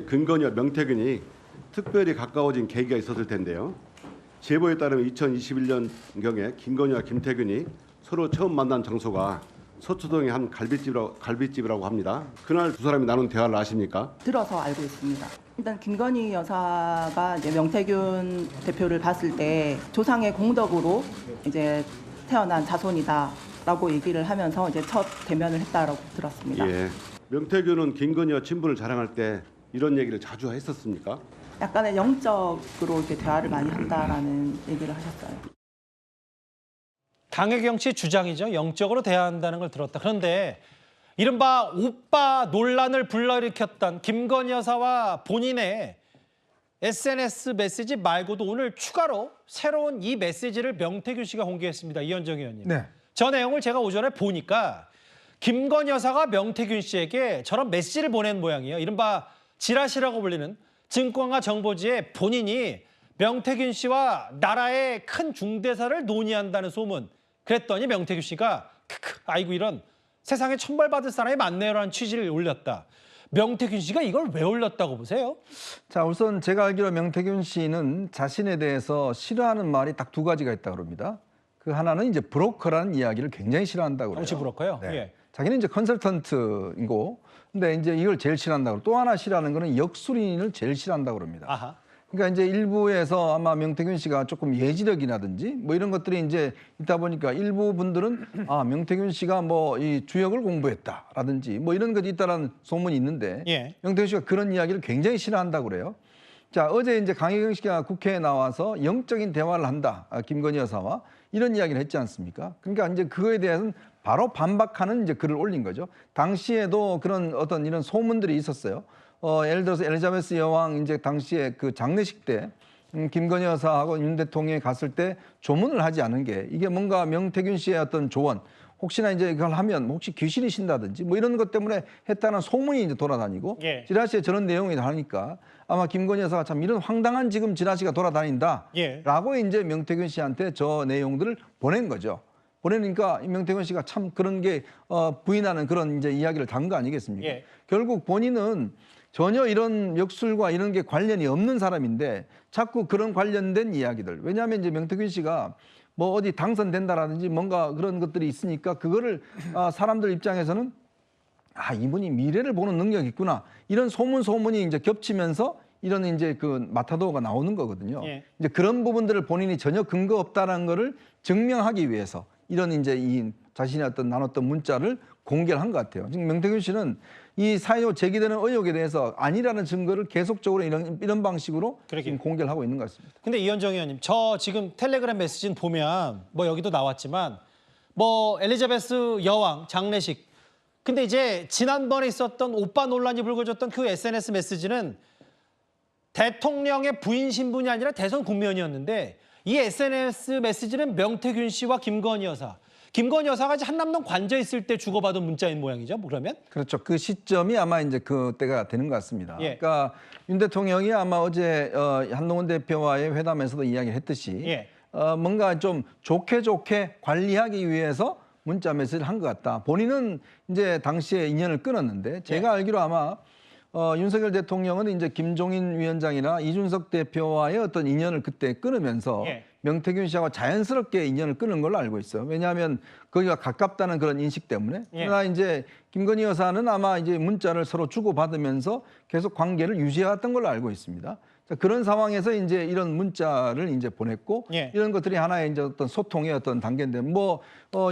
김건희와 명태균이 특별히 가까워진 계기가 있었을 텐데요. 제보에 따르면 2021년경에 김건희와 김태균이 서로 처음 만난 장소가 서초동의 한 갈비집이라고 합니다. 그날 두 사람이 나눈 대화를 아십니까? 들어서 알고 있습니다. 일단 김건희 여사가 이제 명태균 대표를 봤을 때 조상의 공덕으로 이제 태어난 자손이다라고 얘기를 하면서 이제 첫 대면을 했다라고 들었습니다. 예. 명태균은 김건희와 친분을 자랑할 때 이런 얘기를 자주 했었습니까? 약간의 영적으로 이렇게 대화를 많이 한다라는 얘기를 하셨어요. 강혜경 씨 주장이죠. 영적으로 대화한다는 걸 들었다. 그런데 이른바 오빠 논란을 불러일으켰던 김건희 여사와 본인의 SNS 메시지 말고도 오늘 추가로 새로운 이 메시지를 명태균 씨가 공개했습니다. 이현정 의원님. 네. 저 내용을 제가 오전에 보니까 김건희 여사가 명태균 씨에게 저런 메시지를 보낸 모양이에요. 이른바 지라시라고 불리는 증권가 정보지에 본인이 명태균 씨와 나라의 큰 중대사를 논의한다는 소문. 그랬더니 명태균 씨가 크크 아이고 이런 세상에 천벌받을 사람이 많네요라는 취지를 올렸다. 명태균 씨가 이걸 왜 올렸다고 보세요? 자, 우선 제가 알기로 명태균 씨는 자신에 대해서 싫어하는 말이 딱 두 가지가 있다고 합니다. 그 하나는 이제 브로커라는 이야기를 굉장히 싫어한다고 그래요. 정치 브로커요? 네. 예. 자기는 이제 컨설턴트이고, 근데 이제 이걸 제일 싫어한다고. 또 하나 싫어하는 거는 역술인을 제일 싫어한다고 그럽니다. 아하. 그러니까 이제 일부에서 아마 명태균 씨가 조금 예지력이라든지 뭐 이런 것들이 이제 있다 보니까 일부 분들은 아, 명태균 씨가 뭐 이 주역을 공부했다라든지 뭐 이런 것이 있다라는 소문이 있는데 예. 명태균 씨가 그런 이야기를 굉장히 싫어한다고 그래요. 자, 어제 이제 강혜경 씨가 국회에 나와서 영적인 대화를 한다. 김건희 여사와 이런 이야기를 했지 않습니까? 그러니까 이제 그거에 대해서는 바로 반박하는 이제 글을 올린 거죠. 당시에도 그런 어떤 이런 소문들이 있었어요. 예를 들어서 엘리자베스 여왕 이제 당시에 그 장례식 때 김건희 여사하고 윤 대통령이 갔을 때 조문을 하지 않은 게 이게 뭔가 명태균 씨의 어떤 조언 혹시나 이제 이걸 하면 혹시 귀신이 신다든지 뭐 이런 것 때문에 했다는 소문이 이제 돌아다니고 예. 지라시에 저런 내용이 나니까 아마 김건희 여사가 참 이런 황당한 지금 지라시가 돌아다닌다라고 예. 이제 명태균 씨한테 저 내용들을 보낸 거죠. 보내니까 명태균 씨가 참 그런 게 부인하는 그런 이제 이야기를 단 거 아니겠습니까? 예. 결국 본인은 전혀 이런 역술과 이런 게 관련이 없는 사람인데 자꾸 그런 관련된 이야기들. 왜냐하면 이제 명태균 씨가 뭐 어디 당선된다라든지 뭔가 그런 것들이 있으니까 그거를 사람들 입장에서는 아, 이분이 미래를 보는 능력이 있구나. 이런 소문이 이제 겹치면서 이런 이제 그 마타도가 나오는 거거든요. 예. 이제 그런 부분들을 본인이 전혀 근거 없다는 거를 증명하기 위해서 이런 이제 이 자신의 어떤 나눴던 문자를 공개를 한 것 같아요. 지금 명태균 씨는 이 사유 제기되는 의혹에 대해서 아니라는 증거를 계속적으로 이런 방식으로 지금 공개를 하고 있는 것 같습니다. 근데 이현정 의원님, 저 지금 텔레그램 메시지는 보면 뭐 여기도 나왔지만 뭐 엘리자베스 여왕 장례식. 근데 이제 지난번에 있었던 오빠 논란이 불거졌던 그 SNS 메시지는 대통령의 부인 신분이 아니라 대선 국면이었는데 이 SNS 메시지는 명태균 씨와 김건희 여사. 김건희 여사가 한남동 관저 있을 때 주고받은 문자인 모양이죠. 뭐 그러면? 그렇죠. 그 시점이 아마 이제 그때가 되는 것 같습니다. 예. 그러니까 윤 대통령이 아마 어제 한동훈 대표와의 회담에서도 이야기를 했듯이 예. 뭔가 좀 좋게 관리하기 위해서 문자 메시지를 한 것 같다. 본인은 이제 당시에 인연을 끊었는데 제가 알기로 아마 윤석열 대통령은 이제 김종인 위원장이나 이준석 대표와의 어떤 인연을 그때 끊으면서 명태균 씨하고 자연스럽게 인연을 끊은 걸로 알고 있어요. 왜냐하면 거기가 가깝다는 그런 인식 때문에. 그러나 이제 김건희 여사는 아마 이제 문자를 서로 주고받으면서 계속 관계를 유지해왔던 걸로 알고 있습니다. 자, 그런 상황에서 이제 이런 문자를 이제 보냈고 이런 것들이 하나의 이제 어떤 소통의 어떤 단계인데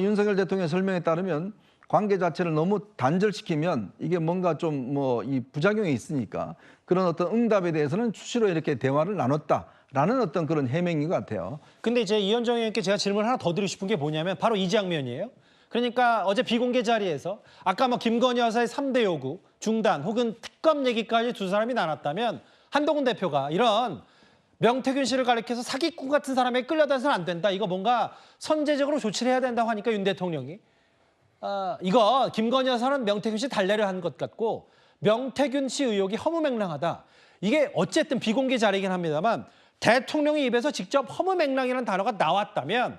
윤석열 대통령의 설명에 따르면 관계 자체를 너무 단절시키면 이게 뭔가 좀 뭐 이 부작용이 있으니까 그런 어떤 응답에 대해서는 수시로 이렇게 대화를 나눴다라는 어떤 그런 해명인 것 같아요. 근데 이제 이현정 의원께 제가 질문 하나 더 드리고 싶은 게 뭐냐면 바로 이 장면이에요. 그러니까 어제 비공개 자리에서 아까 뭐 김건희 여사의 3대 요구, 중단 혹은 특검 얘기까지 두 사람이 나눴다면 한동훈 대표가 이런 명태균 씨를 가리켜서 사기꾼 같은 사람에 끌려다니서는 안 된다. 이거 뭔가 선제적으로 조치를 해야 된다고 하니까 윤 대통령이 이거 김건희 여사는 명태균 씨 달래려 한 것 같고 명태균 씨 의혹이 허무맹랑하다. 이게 어쨌든 비공개 자리이긴 합니다만 대통령의 입에서 직접 허무맹랑이라는 단어가 나왔다면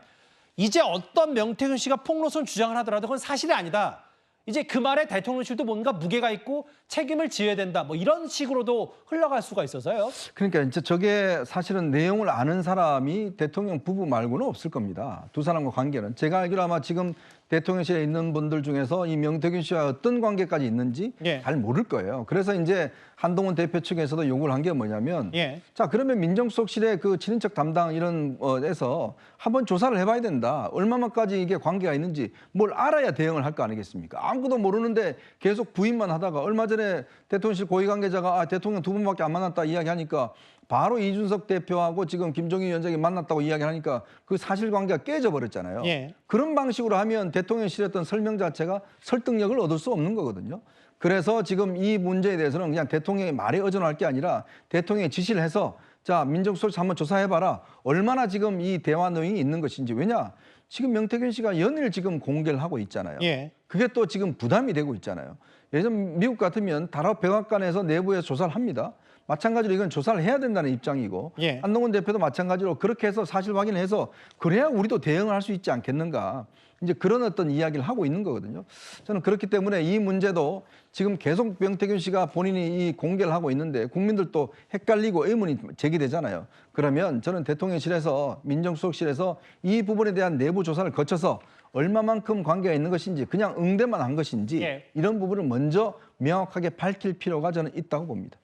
이제 어떤 명태균 씨가 폭로선 주장을 하더라도 그건 사실이 아니다. 이제 그 말에 대통령실도 뭔가 무게가 있고 책임을 지어야 된다. 뭐 이런 식으로도 흘러갈 수가 있어서요. 그러니까 이제 저게 사실은 내용을 아는 사람이 대통령 부부 말고는 없을 겁니다. 두 사람과 관계는. 제가 알기로 아마 지금 대통령실에 있는 분들 중에서 이 명태균 씨와 어떤 관계까지 있는지 예. 잘 모를 거예요. 그래서 이제 한동훈 대표 측에서도 요구를 한 게 뭐냐면 예. 자, 그러면 민정수석실의 그 친인척 담당 이런 에서 한번 조사를 해봐야 된다. 얼마만까지 이게 관계가 있는지 뭘 알아야 대응을 할 거 아니겠습니까? 아무것도 모르는데 계속 부인만 하다가 얼마 전에 대통령실 고위 관계자가 대통령 두 분밖에 안 만났다 이야기하니까 바로 이준석 대표하고 지금 김종인 위원장이 만났다고 이야기하니까 그 사실관계가 깨져버렸잖아요. 예. 그런 방식으로 하면 대통령실의 어떤 설명 자체가 설득력을 얻을 수 없는 거거든요. 그래서 지금 이 문제에 대해서는 그냥 대통령의 말에 의존할 게 아니라 대통령이 지시를 해서 자, 민정수석실 한번 조사해봐라. 얼마나 지금 이 대화 내용이 있는 것인지. 왜냐? 지금 명태균 씨가 연일 지금 공개를 하고 있잖아요. 예. 그게 또 지금 부담이 되고 있잖아요. 예전 미국 같으면 다른 백악관에서 내부에서 조사를 합니다. 마찬가지로 이건 조사를 해야 된다는 입장이고 예. 한동훈 대표도 마찬가지로 그렇게 해서 사실 확인을 해서 그래야 우리도 대응을 할 수 있지 않겠는가. 이제 그런 어떤 이야기를 하고 있는 거거든요. 저는 그렇기 때문에 이 문제도 지금 계속 명태균 씨가 본인이 이 공개를 하고 있는데 국민들도 헷갈리고 의문이 제기되잖아요. 그러면 저는 대통령실에서 민정수석실에서 이 부분에 대한 내부 조사를 거쳐서 얼마만큼 관계가 있는 것인지 그냥 응대만 한 것인지 예. 이런 부분을 먼저 명확하게 밝힐 필요가 저는 있다고 봅니다.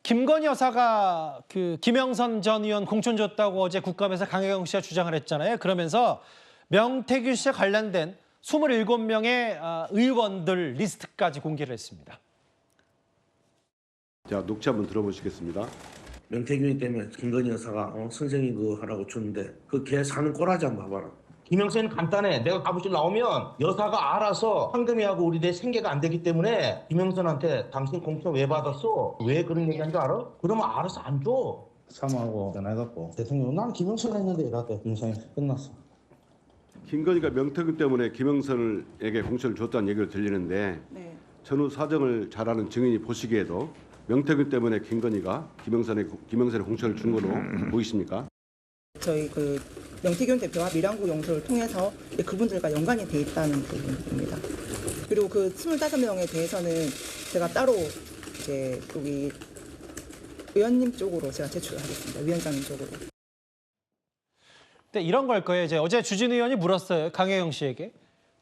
김건희 여사가 그 김영선 전 의원 공천 줬다고 어제 국감에서 강혜경 씨가 주장을 했잖아요. 그러면서 명태균 씨와 관련된 27명의 의원들 리스트까지 공개를 했습니다. 자, 녹취 한번 들어보시겠습니다. 명태균이 때문에 김건희 여사가 선생이 그거 하라고 줬는데 그 걔 사는 꼬라지 한번 봐봐라. 김영선은 간단해. 내가 사무실 나오면 여사가 알아서 황금이하고 우리 내 생계가 안 되기 때문에 김영선한테 당신 공천 왜 받았어? 왜 그런 얘기한 줄 알아? 그러면 알아서 안 줘. 사모하고 전화해갖고 대통령 난 김영선 했는데 이랬대. 김영선이 끝났어. 김건희가 명태균 때문에 김영선에게 공천을 줬다는 얘기를 들리는데 네. 전후 사정을 잘 아는 증인이 보시기에도 명태균 때문에 김건희가 김영선의 공천을 준 거로 보이십니까? 저희 그 명태균 대표와 밀양구 용소를 통해서 그분들과 연관이 돼 있다는 부분입니다. 그리고 그 25명에 대해서는 제가 따로 이제 여기 의원님 쪽으로 제가 제출하겠습니다. 위원장님 쪽으로. 근데 이런 걸 거예요. 이제 어제 주진 의원이 물었어요. 강혜경 씨에게.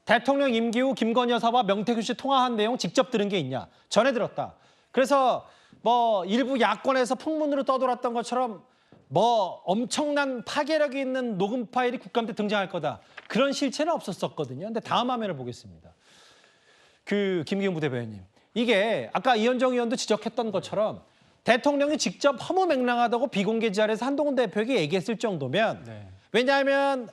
대통령 임기 후 김건희 여사와 명태균 씨 통화한 내용 직접 들은 게 있냐. 전해 들었다. 그래서 뭐 일부 야권에서 풍문으로 떠돌았던 것처럼 뭐 엄청난 파괴력이 있는 녹음 파일이 국감 때 등장할 거다. 그런 실체는 없었었거든요. 근데 다음 화면을 보겠습니다. 그 김기훈 부대변인님. 이게 아까 이현정 의원도 지적했던 것처럼 대통령이 직접 허무맹랑하다고 비공개 자리에서 한동훈 대표에게 얘기했을 정도면 왜냐하면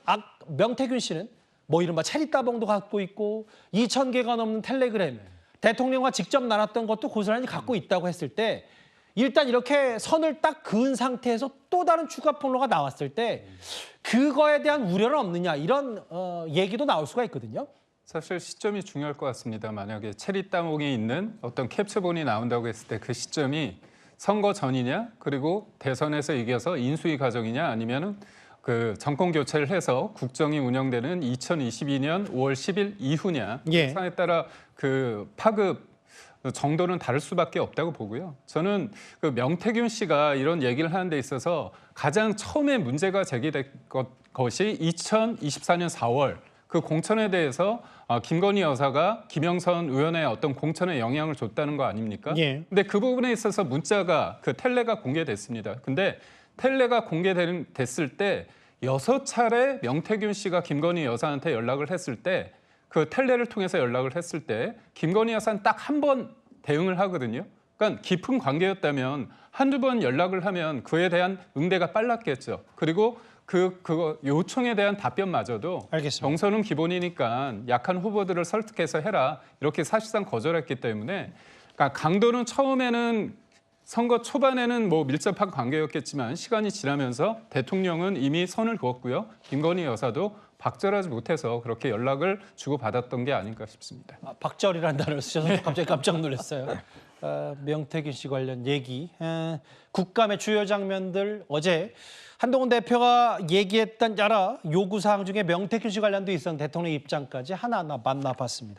명태균 씨는 뭐 이른바 체리따봉도 갖고 있고 2,000개가 넘는 텔레그램 대통령과 직접 나눴던 것도 고스란히 갖고 있다고 했을 때 일단 이렇게 선을 딱 그은 상태에서 또 다른 추가 폭로가 나왔을 때 그거에 대한 우려는 없느냐 이런 얘기도 나올 수가 있거든요. 사실 시점이 중요할 것 같습니다. 만약에 체리따봉이 있는 어떤 캡처본이 나온다고 했을 때 그 시점이 선거 전이냐 그리고 대선에서 이겨서 인수위 과정이냐 아니면은 그 정권 교체를 해서 국정이 운영되는 2022년 5월 10일 이후냐 예. 상에 따라 그 파급 정도는 다를 수밖에 없다고 보고요. 저는 그 명태균 씨가 이런 얘기를 하는 데 있어서 가장 처음에 문제가 제기된 것이 2024년 4월 그 공천에 대해서 김건희 여사가 김영선 의원의 어떤 공천에 영향을 줬다는 거 아닙니까? 예. 근데 그 부분에 있어서 문자가 그 텔레가 공개됐습니다. 근데 텔레가 공개됐을 때 6차례 명태균 씨가 김건희 여사한테 연락을 했을 때 그 텔레를 통해서 연락을 했을 때 김건희 여사는 딱 한 번 대응을 하거든요. 그러니까 깊은 관계였다면 한두 번 연락을 하면 그에 대한 응대가 빨랐겠죠. 그리고 그거 요청에 대한 답변마저도 알겠습니다. 정서는 기본이니까 약한 후보들을 설득해서 해라. 이렇게 사실상 거절했기 때문에 그러니까 강도는 처음에는 선거 초반에는 뭐 밀접한 관계였겠지만 시간이 지나면서 대통령은 이미 선을 그었고요. 김건희 여사도 박절하지 못해서 그렇게 연락을 주고받았던 게 아닌가 싶습니다. 박절이라는 단어를 쓰셔서 갑자기 깜짝 놀랐어요. 명태균 씨 관련 얘기. 국감의 주요 장면들 어제 한동훈 대표가 얘기했던 여러 요구사항 중에 명태균 씨 관련도 있었던 대통령 입장까지 하나하나 만나봤습니다.